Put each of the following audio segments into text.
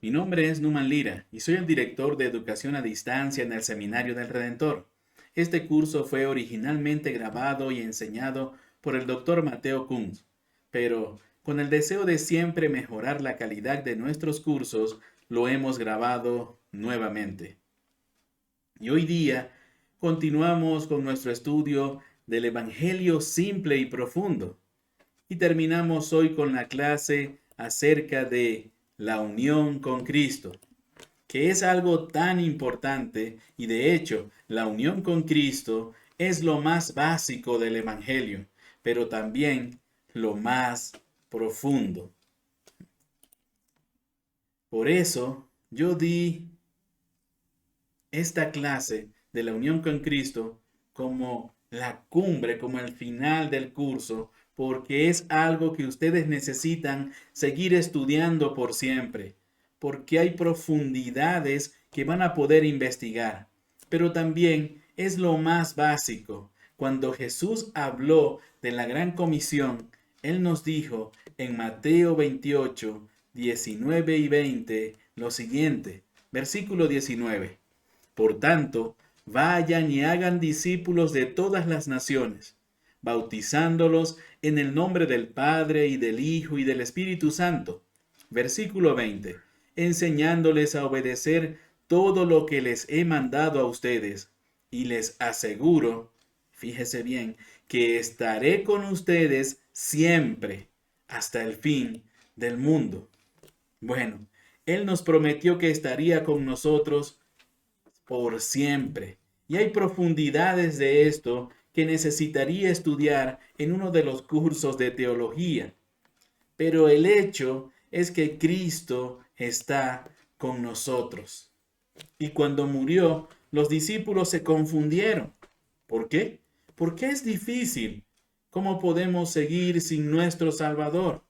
Mi nombre es Numan Lira y soy el director de Educación a Distancia en el Seminario del Redentor. Este curso fue originalmente grabado y enseñado por el Dr. Mateo Kunz, pero con el deseo de siempre mejorar la calidad de nuestros cursos, lo hemos grabado nuevamente. Y hoy día continuamos con nuestro estudio del Evangelio simple y profundo. Y terminamos hoy con la clase acerca de la unión con Cristo, que es algo tan importante y de hecho la unión con Cristo es lo más básico del Evangelio, pero también lo más profundo. Por eso yo di esta clase de la unión con Cristo como la cumbre, como el final del curso, porque es algo que ustedes necesitan seguir estudiando por siempre, porque hay profundidades que van a poder investigar, pero también es lo más básico. Cuando Jesús habló de la gran comisión, Él nos dijo en Mateo 28, 19 y 20 lo siguiente, versículo 19. Por tanto, vayan y hagan discípulos de todas las naciones, bautizándolos en el nombre del Padre y del Hijo y del Espíritu Santo. Versículo 20. Enseñándoles a obedecer todo lo que les he mandado a ustedes. Y les aseguro, fíjese bien, que estaré con ustedes siempre, hasta el fin del mundo. Bueno, Él nos prometió que estaría con nosotros por siempre. Y hay profundidades de esto que necesitaría estudiar en uno de los cursos de teología. Pero el hecho es que Cristo está con nosotros. Y cuando murió, los discípulos se confundieron. ¿Por qué? Porque es difícil. ¿Cómo podemos seguir sin nuestro Salvador?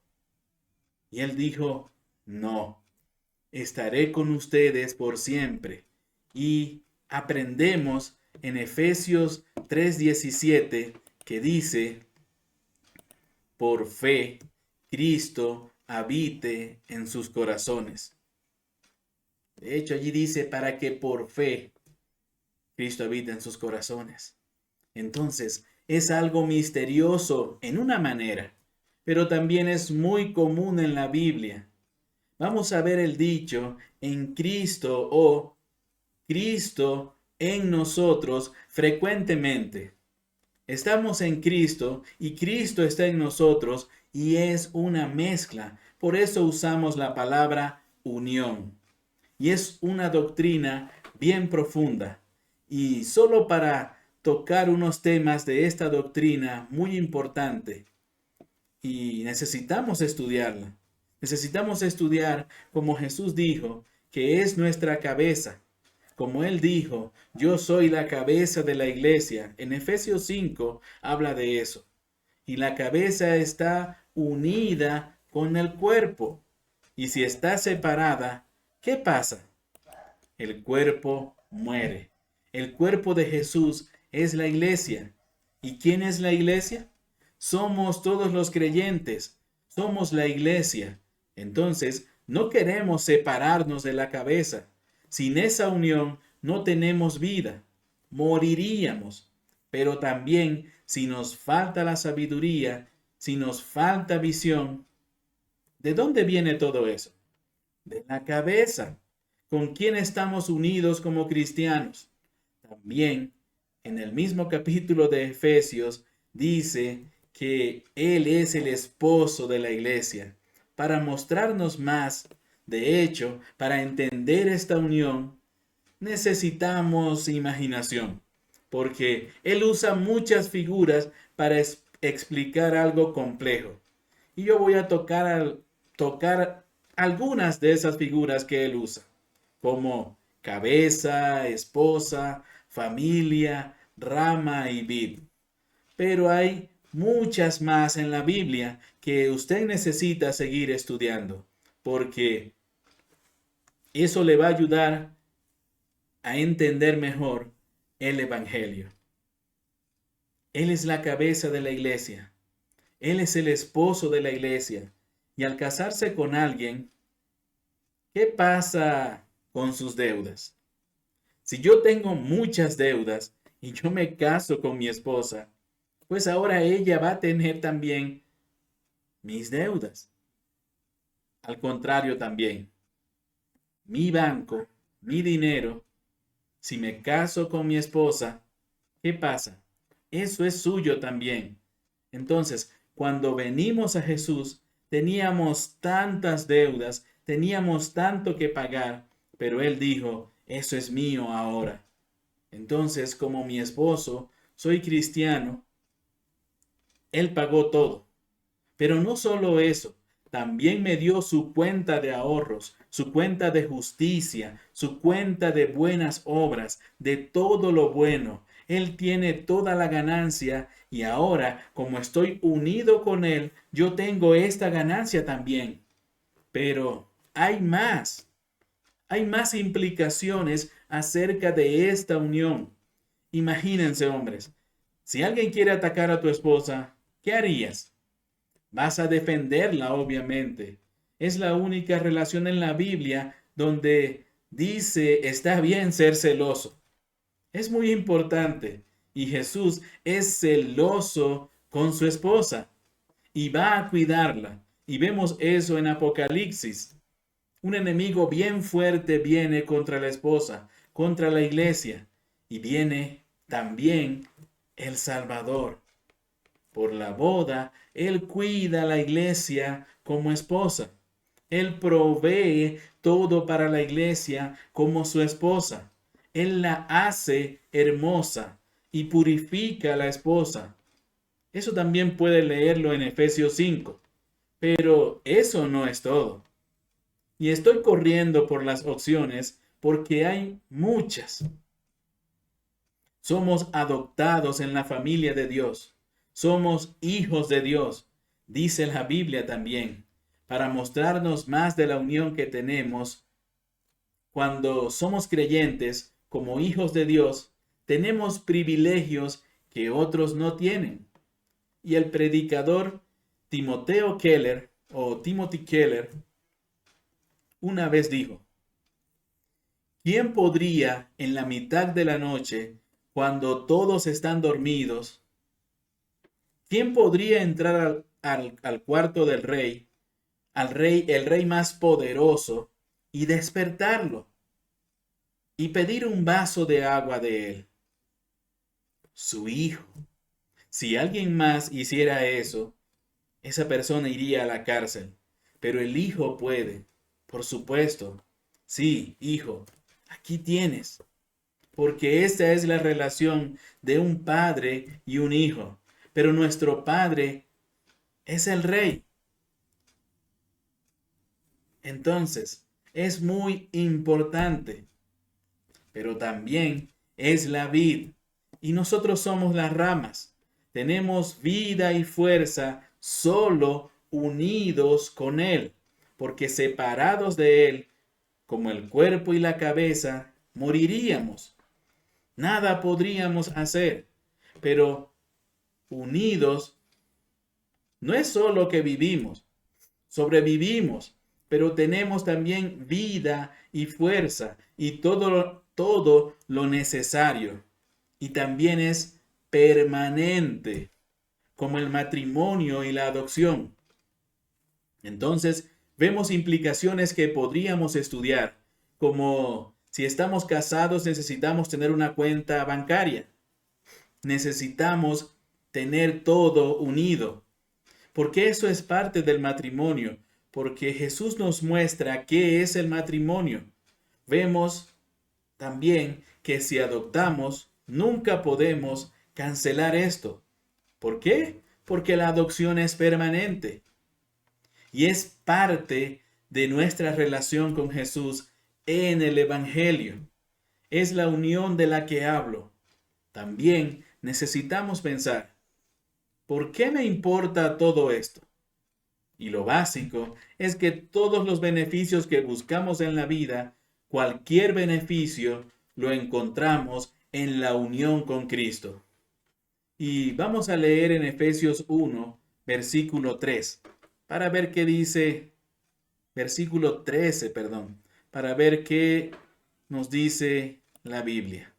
Y él dijo, no, estaré con ustedes por siempre. Y aprendemos en Efesios 3:17 que dice, por fe, Cristo habite en sus corazones. De hecho, allí dice, para que por fe Cristo habite en sus corazones. Entonces, es algo misterioso en una manera, pero también es muy común en la Biblia. Vamos a ver el dicho en Cristo o Cristo en nosotros frecuentemente. Estamos en Cristo y Cristo está en nosotros y es una mezcla. Por eso usamos la palabra unión. Y es una doctrina bien profunda. Y solo para tocar unos temas de esta doctrina muy importante. Y necesitamos estudiarla. Necesitamos estudiar como Jesús dijo, que es nuestra cabeza. Como Él dijo, yo soy la cabeza de la iglesia. En Efesios 5 habla de eso. Y la cabeza está unida con el cuerpo. Y si está separada, ¿qué pasa? El cuerpo muere. El cuerpo de Jesús es la iglesia. ¿Y quién es la iglesia? Somos todos los creyentes. Somos la iglesia. Entonces, no queremos separarnos de la cabeza. Sin esa unión no tenemos vida. Moriríamos. Pero también, si nos falta la sabiduría, si nos falta visión, ¿de dónde viene todo eso? De la cabeza. ¿Con quién estamos unidos como cristianos? También en el mismo capítulo de Efesios dice que Él es el esposo de la iglesia. Para mostrarnos más, de hecho, para entender esta unión, necesitamos imaginación, porque Él usa muchas figuras para explicar algo complejo. Y yo voy a tocar algunas de esas figuras que Él usa, como cabeza, esposa, familia, rama y vid. Pero hay muchas más en la Biblia que usted necesita seguir estudiando, porque eso le va a ayudar a entender mejor el Evangelio. Él es la cabeza de la iglesia. Él es el esposo de la iglesia. Y al casarse con alguien, ¿Qué pasa con sus deudas? Si yo tengo muchas deudas y yo me caso con mi esposa, pues ahora ella va a tener también mis deudas. Al contrario también, mi banco, mi dinero, si me caso con mi esposa, ¿qué pasa? Eso es suyo también. Entonces, cuando venimos a Jesús, teníamos tantas deudas, teníamos tanto que pagar, pero Él dijo, eso es mío ahora. Entonces, como mi esposo, soy cristiano, Él pagó todo. Pero no solo eso, también me dio su cuenta de ahorros, su cuenta de justicia, su cuenta de buenas obras, de todo lo bueno. Él tiene toda la ganancia y ahora, como estoy unido con Él, yo tengo esta ganancia también. Pero hay más implicaciones acerca de esta unión. Imagínense, hombres, si alguien quiere atacar a tu esposa, ¿qué harías? Vas a defenderla, obviamente. Es la única relación en la Biblia donde dice está bien ser celoso. Es muy importante. Y Jesús es celoso con su esposa y va a cuidarla. Y vemos eso en Apocalipsis. Un enemigo bien fuerte viene contra la esposa, contra la iglesia. Y viene también el Salvador. Por la boda, Él cuida a la iglesia como esposa. Él provee todo para la iglesia como su esposa. Él la hace hermosa y purifica a la esposa. Eso también puede leerlo en Efesios 5. Pero eso no es todo. Y estoy corriendo por las opciones porque hay muchas. Somos adoptados en la familia de Dios. Somos hijos de Dios, dice la Biblia también, para mostrarnos más de la unión que tenemos. Cuando somos creyentes como hijos de Dios, tenemos privilegios que otros no tienen. Y el predicador Timoteo Keller, o Timothy Keller, una vez dijo, ¿quién podría en la mitad de la noche, cuando todos están dormidos, quién podría entrar al cuarto del rey, el rey más poderoso, y despertarlo y pedir un vaso de agua de él? Su hijo. Si alguien más hiciera eso, esa persona iría a la cárcel. Pero el hijo puede, por supuesto. Sí, hijo, aquí tienes. Porque esta es la relación de un padre y un hijo. Pero nuestro padre es el rey. Entonces, es muy importante, pero también es la vid. Y nosotros somos las ramas. Tenemos vida y fuerza solo unidos con Él, porque separados de Él, como el cuerpo y la cabeza, moriríamos. Nada podríamos hacer, pero unidos no es solo que vivimos, sobrevivimos, pero tenemos también vida y fuerza y todo lo necesario. Y también es permanente, como el matrimonio y la adopción. Entonces, vemos implicaciones que podríamos estudiar, como si estamos casados necesitamos tener una cuenta bancaria. Necesitamos tener todo unido, porque eso es parte del matrimonio, porque Jesús nos muestra qué es el matrimonio. Vemos también que si adoptamos, nunca podemos cancelar esto. ¿Por qué? Porque la adopción es permanente y es parte de nuestra relación con Jesús en el Evangelio. Es la unión de la que hablo. También necesitamos pensar, ¿por qué me importa todo esto? Y lo básico es que todos los beneficios que buscamos en la vida, cualquier beneficio, lo encontramos en la unión con Cristo. Y vamos a leer en Efesios 1, versículo 3, para ver qué dice, versículo 13, perdón, para ver qué nos dice la Biblia.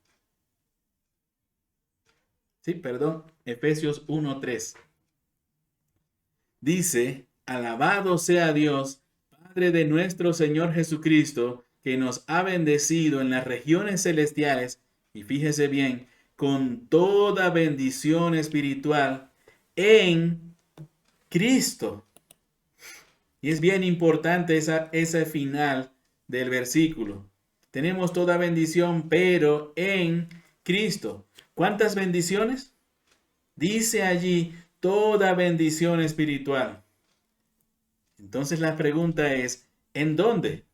Sí, perdón, Efesios 1:3. Dice, alabado sea Dios, Padre de nuestro Señor Jesucristo, que nos ha bendecido en las regiones celestiales, y fíjese bien, con toda bendición espiritual en Cristo. Y es bien importante ese final del versículo. Tenemos toda bendición, pero en Cristo. ¿Cuántas bendiciones? Dice allí toda bendición espiritual. Entonces la pregunta es, ¿en dónde?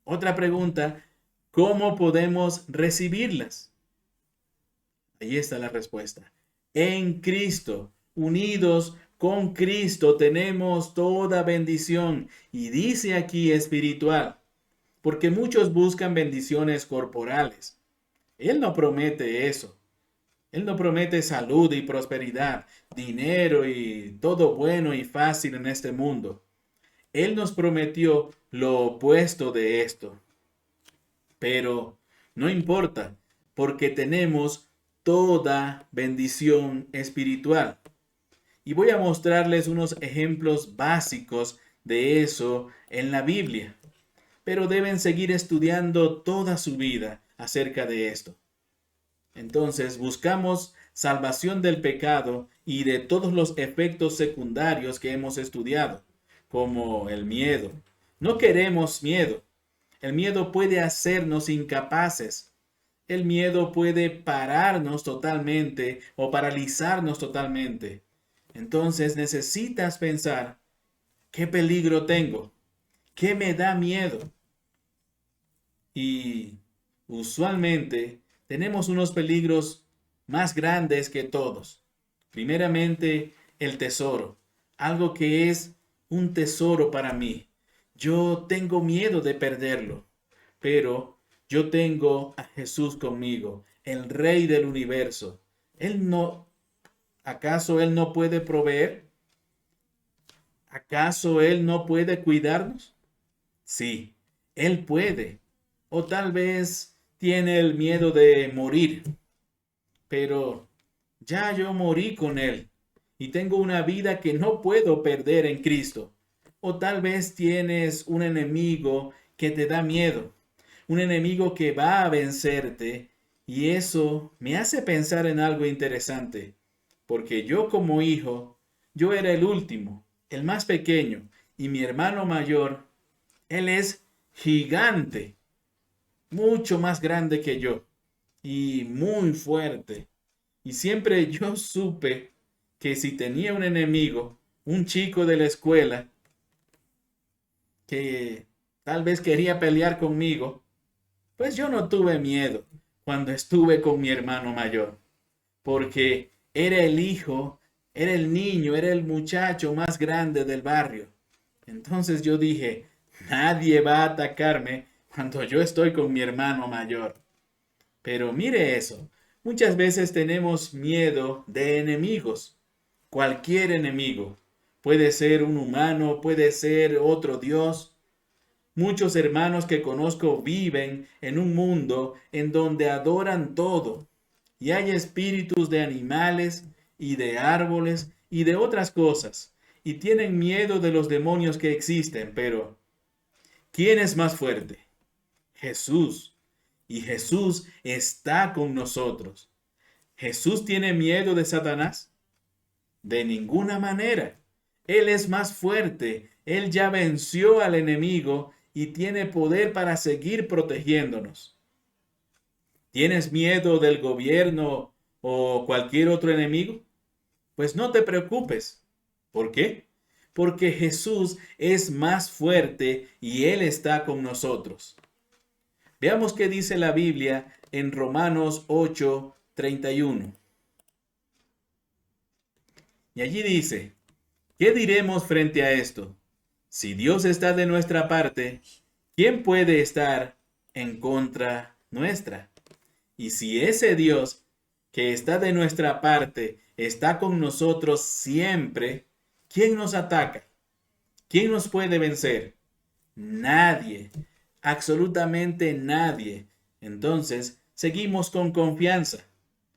Otra pregunta, ¿cómo podemos recibirlas? Ahí está la respuesta. En Cristo, unidos con Cristo, tenemos toda bendición. Y dice aquí espiritual, porque muchos buscan bendiciones corporales. Él no promete eso. Él no promete salud y prosperidad, dinero y todo bueno y fácil en este mundo. Él nos prometió lo opuesto de esto. Pero no importa, porque tenemos toda bendición espiritual. Y voy a mostrarles unos ejemplos básicos de eso en la Biblia. Pero deben seguir estudiando toda su vida acerca de esto. Entonces buscamos salvación del pecado y de todos los efectos secundarios que hemos estudiado, como el miedo. No queremos miedo. El miedo puede hacernos incapaces. El miedo puede pararnos totalmente o paralizarnos totalmente. Entonces necesitas pensar, ¿qué peligro tengo? ¿Qué me da miedo? Y usualmente tenemos unos peligros más grandes que todos. Primeramente, el tesoro, algo que es un tesoro para mí. Yo tengo miedo de perderlo, pero yo tengo a Jesús conmigo, el Rey del universo. ¿Acaso Él no puede proveer? ¿Acaso Él no puede cuidarnos? Sí, Él puede. O tal vez tiene el miedo de morir, pero ya yo morí con Él y tengo una vida que no puedo perder en Cristo. O tal vez tienes un enemigo que te da miedo, un enemigo que va a vencerte, y eso me hace pensar en algo interesante, porque yo como hijo, yo era el último, el más pequeño, y mi hermano mayor, él es gigante, mucho más grande que yo y muy fuerte. Y siempre yo supe que si tenía un enemigo, un chico de la escuela, que tal vez quería pelear conmigo, pues yo no tuve miedo cuando estuve con mi hermano mayor, porque era el hijo, era el niño, era el muchacho más grande del barrio. Entonces yo dije, nadie va a atacarme cuando yo estoy con mi hermano mayor. Pero mire eso, muchas veces tenemos miedo de enemigos, cualquier enemigo. Puede ser un humano, puede ser otro Dios. Muchos hermanos que conozco viven en un mundo en donde adoran todo. Y hay espíritus de animales y de árboles y de otras cosas. Y tienen miedo de los demonios que existen, pero ¿quién es más fuerte? Jesús. Y Jesús está con nosotros. ¿Jesús tiene miedo de Satanás? De ninguna manera. Él es más fuerte. Él ya venció al enemigo y tiene poder para seguir protegiéndonos. ¿Tienes miedo del gobierno o cualquier otro enemigo? Pues no te preocupes. ¿Por qué? Porque Jesús es más fuerte y Él está con nosotros. Veamos qué dice la Biblia en Romanos 8:31. Y allí dice, ¿qué diremos frente a esto? Si Dios está de nuestra parte, ¿quién puede estar en contra nuestra? Y si ese Dios que está de nuestra parte está con nosotros siempre, ¿quién nos ataca? ¿Quién nos puede vencer? Nadie. absolutamente nadie. Entonces, seguimos con confianza,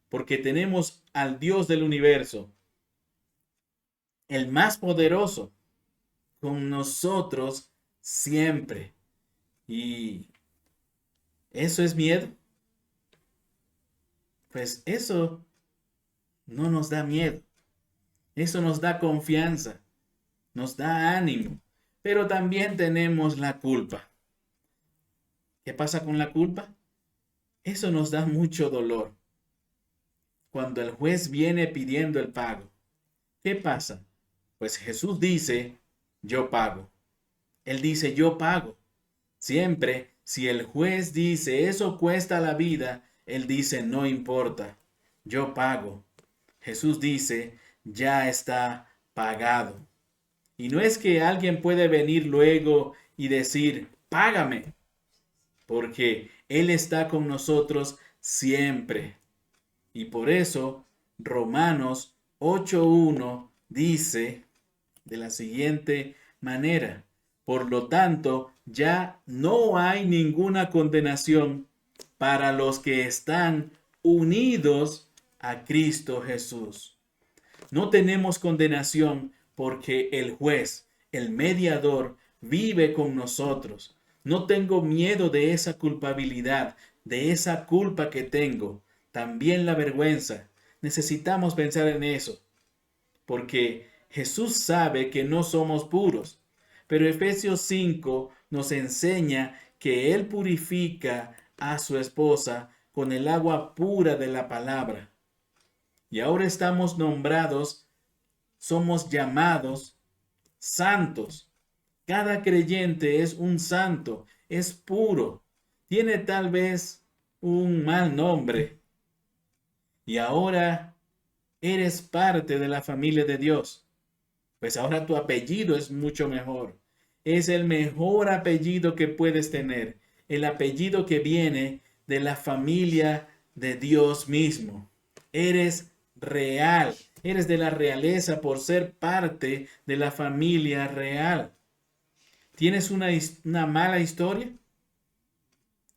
porque tenemos al Dios del universo, el más poderoso, con nosotros siempre. ¿Y eso es miedo? Pues eso no nos da miedo. Eso nos da confianza, nos da ánimo. Pero también tenemos la culpa. ¿Qué pasa con la culpa? Eso nos da mucho dolor. Cuando el juez viene pidiendo el pago, ¿qué pasa? Pues Jesús dice, yo pago. Él dice, yo pago. Siempre, si el juez dice, eso cuesta la vida, él dice, no importa, yo pago. Jesús dice, ya está pagado. Y no es que alguien puede venir luego y decir, págame, porque Él está con nosotros siempre. Y por eso Romanos 8:1 dice de la siguiente manera: por lo tanto, ya no hay ninguna condenación para los que están unidos a Cristo Jesús. No tenemos condenación porque el juez, el mediador, vive con nosotros. No tengo miedo de esa culpabilidad, de esa culpa que tengo. También la vergüenza. Necesitamos pensar en eso, porque Jesús sabe que no somos puros. Pero Efesios 5 nos enseña que Él purifica a su esposa con el agua pura de la palabra. Y ahora estamos nombrados, somos llamados santos. Cada creyente es un santo, es puro. Tiene tal vez un mal nombre. Y ahora eres parte de la familia de Dios. Pues ahora tu apellido es mucho mejor. Es el mejor apellido que puedes tener. El apellido que viene de la familia de Dios mismo. Eres real. Eres de la realeza por ser parte de la familia real. ¿Tienes una mala historia?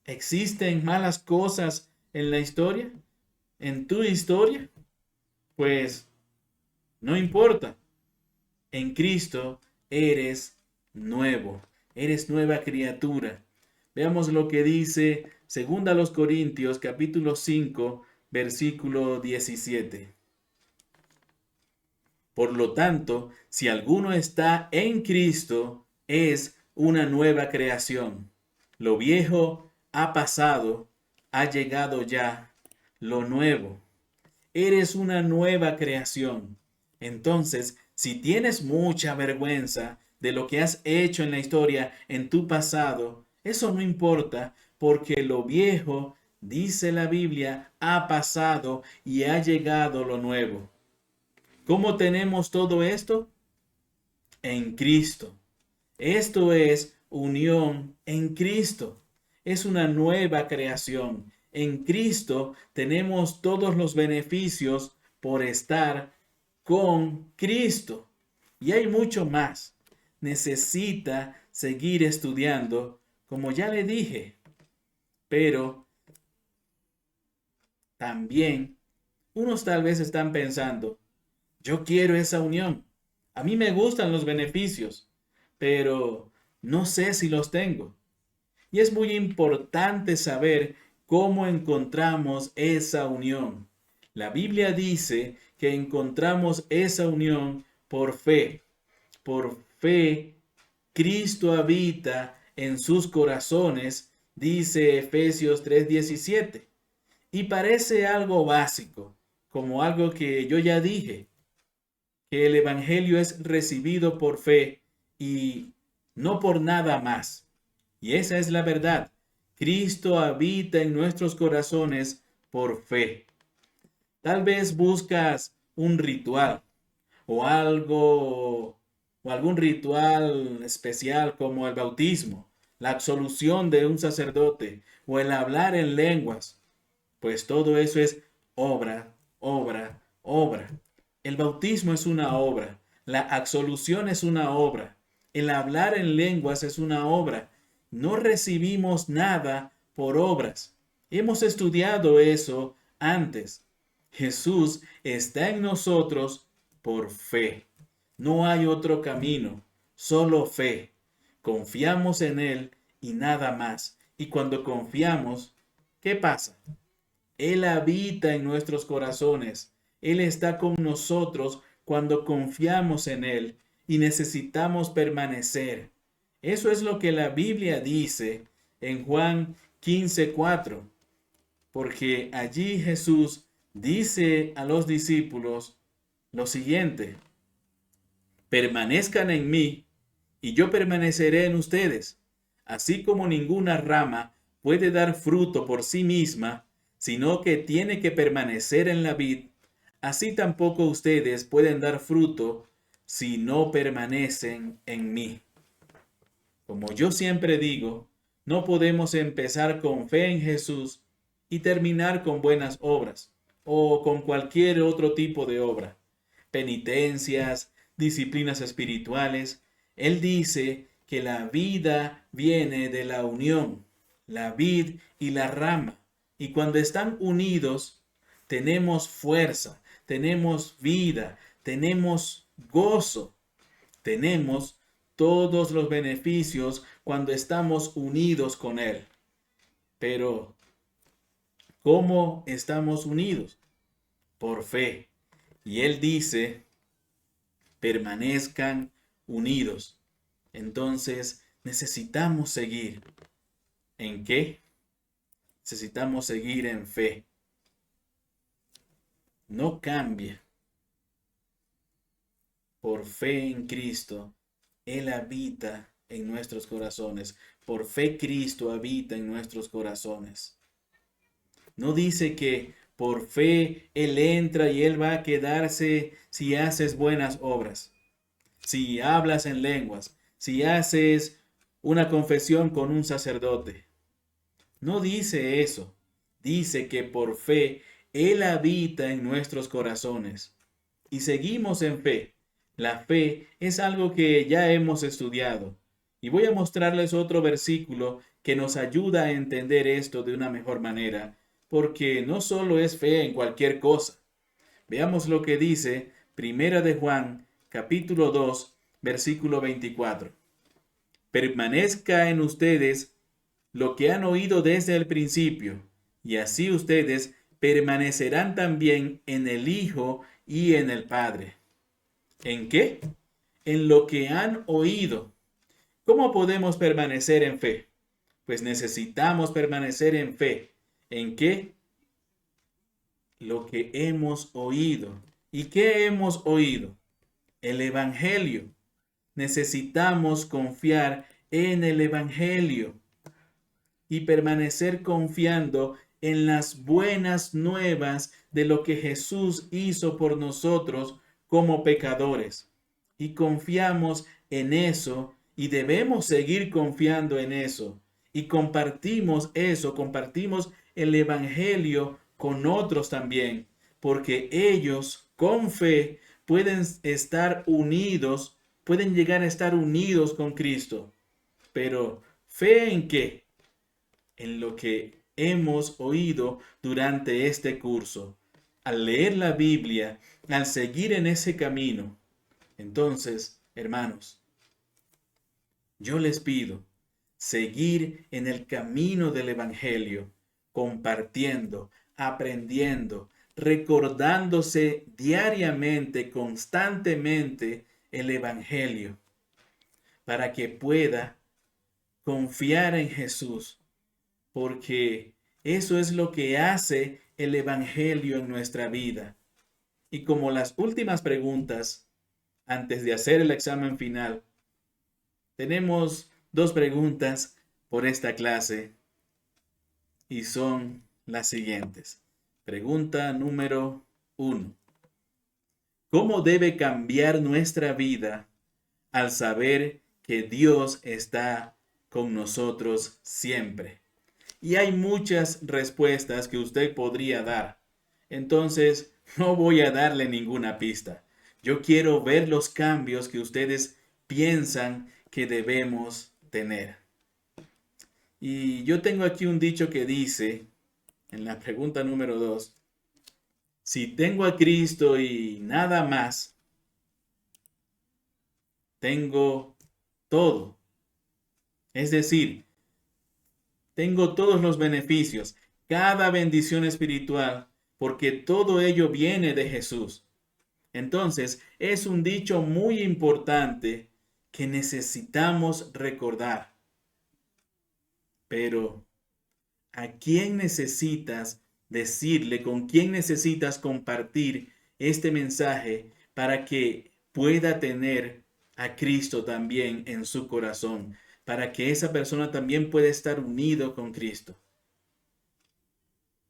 ¿Existen malas cosas en la historia? ¿En tu historia? Pues no importa. En Cristo eres nuevo, eres nueva criatura. Veamos lo que dice 2 Corintios capítulo 5, versículo 17. Por lo tanto, si alguno está en Cristo, es una nueva creación. Lo viejo ha pasado, ha llegado ya lo nuevo. Eres una nueva creación. Entonces, si tienes mucha vergüenza de lo que has hecho en la historia, en tu pasado, eso no importa, porque lo viejo, dice la Biblia, ha pasado y ha llegado lo nuevo. ¿Cómo tenemos todo esto? En Cristo. Esto es unión en Cristo. Es una nueva creación. En Cristo tenemos todos los beneficios por estar con Cristo. Y hay mucho más. Necesita seguir estudiando, como ya le dije. Pero también unos tal vez están pensando, yo quiero esa unión. A mí me gustan los beneficios, pero no sé si los tengo. Y es muy importante saber cómo encontramos esa unión. La Biblia dice que encontramos esa unión por fe. Por fe, Cristo habita en sus corazones, dice Efesios 3:17. Y parece algo básico, como algo que yo ya dije, que el Evangelio es recibido por fe y no por nada más. Y esa es la verdad. Cristo habita en nuestros corazones por fe. Tal vez buscas un ritual o algo o algún ritual especial como el bautismo, la absolución de un sacerdote o el hablar en lenguas. Pues todo eso es obra, obra, obra. El bautismo es una obra, la absolución es una obra, el hablar en lenguas es una obra. no recibimos nada por obras. Hemos estudiado eso antes. Jesús está en nosotros por fe. No hay otro camino, solo fe. Confiamos en Él y nada más. Y cuando confiamos, ¿qué pasa? Él habita en nuestros corazones. Él está con nosotros cuando confiamos en Él y necesitamos permanecer. Eso es lo que la Biblia dice en Juan 15:4, porque allí Jesús dice a los discípulos lo siguiente: permanezcan en mí y yo permaneceré en ustedes. Así como ninguna rama puede dar fruto por sí misma, sino que tiene que permanecer en la vid, así tampoco ustedes pueden dar fruto si no permanecen en mí. Como yo siempre digo, no podemos empezar con fe en Jesús y terminar con buenas obras o con cualquier otro tipo de obra, penitencias, disciplinas espirituales. Él dice que la vida viene de la unión, la vid y la rama. Y cuando están unidos, tenemos fuerza, tenemos vida, tenemos gozo, tenemos todos los beneficios cuando estamos unidos con Él. Pero, ¿cómo estamos unidos? Por fe. Y Él dice, permanezcan unidos. Entonces, necesitamos seguir. ¿En qué? Necesitamos seguir en fe. No cambie. Por fe en Cristo, Él habita en nuestros corazones. Por fe Cristo habita en nuestros corazones. No dice que por fe Él entra y Él va a quedarse si haces buenas obras, si hablas en lenguas, si haces una confesión con un sacerdote. No dice eso. Dice que por fe Él habita en nuestros corazones. Y seguimos en fe. La fe es algo que ya hemos estudiado. Y voy a mostrarles otro versículo que nos ayuda a entender esto de una mejor manera, porque no solo es fe en cualquier cosa. Veamos lo que dice Primera de Juan, capítulo 2, versículo 24. Permanezca en ustedes lo que han oído desde el principio, y así ustedes permanecerán también en el Hijo y en el Padre. ¿En qué? En lo que han oído. ¿Cómo podemos permanecer en fe? Pues necesitamos permanecer en fe. ¿En qué? Lo que hemos oído. ¿Y qué hemos oído? El Evangelio. Necesitamos confiar en el Evangelio y permanecer confiando en las buenas nuevas de lo que Jesús hizo por nosotros como pecadores. Y confiamos en eso y debemos seguir confiando en eso. Y compartimos eso, compartimos el Evangelio con otros también, porque ellos con fe pueden estar unidos, pueden llegar a estar unidos con Cristo. Pero ¿fe en qué? En lo que hemos oído durante este curso. Al leer la Biblia, al seguir en ese camino. Entonces, hermanos, yo les pido seguir en el camino del Evangelio, compartiendo, aprendiendo, recordándose diariamente, constantemente el Evangelio, para que pueda confiar en Jesús, porque eso es lo que hace el Evangelio en nuestra vida. Y como las últimas preguntas, antes de hacer el examen final, tenemos dos preguntas por esta clase y son las siguientes. Pregunta número 1. ¿Cómo debe cambiar nuestra vida al saber que Dios está con nosotros siempre? Y hay muchas respuestas que usted podría dar. Entonces, no voy a darle ninguna pista. Yo quiero ver los cambios que ustedes piensan que debemos tener. Y yo tengo aquí un dicho que dice, en la pregunta número 2, si tengo a Cristo y nada más, tengo todo. Es decir, tengo todos los beneficios, cada bendición espiritual, porque todo ello viene de Jesús. Entonces, es un dicho muy importante que necesitamos recordar. Pero, ¿a quién necesitas decirle, con quién necesitas compartir este mensaje para que pueda tener a Cristo también en su corazón? Para que esa persona también pueda estar unido con Cristo,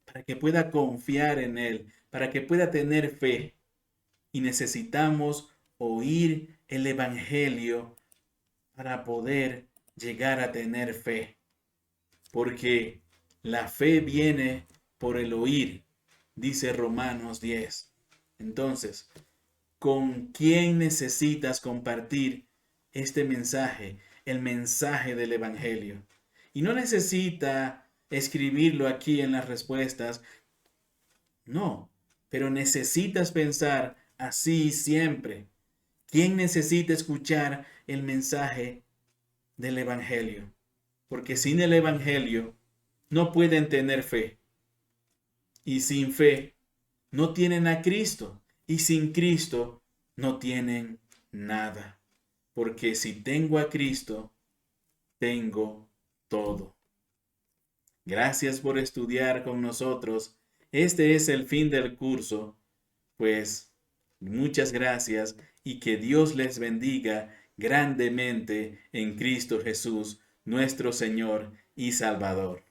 para que pueda confiar en Él, para que pueda tener fe. Y necesitamos oír el Evangelio para poder llegar a tener fe. Porque la fe viene por el oír, dice Romanos 10. Entonces, ¿con quién necesitas compartir este mensaje, el mensaje del Evangelio? Y no necesita escribirlo aquí en las respuestas, no, pero necesitas pensar así siempre. ¿Quién necesita escuchar el mensaje del Evangelio? Porque sin el Evangelio no pueden tener fe. Y sin fe no tienen a Cristo. Y sin Cristo no tienen nada. Porque si tengo a Cristo, tengo todo. Gracias por estudiar con nosotros. Este es el fin del curso. Pues muchas gracias y que Dios les bendiga grandemente en Cristo Jesús, nuestro Señor y Salvador.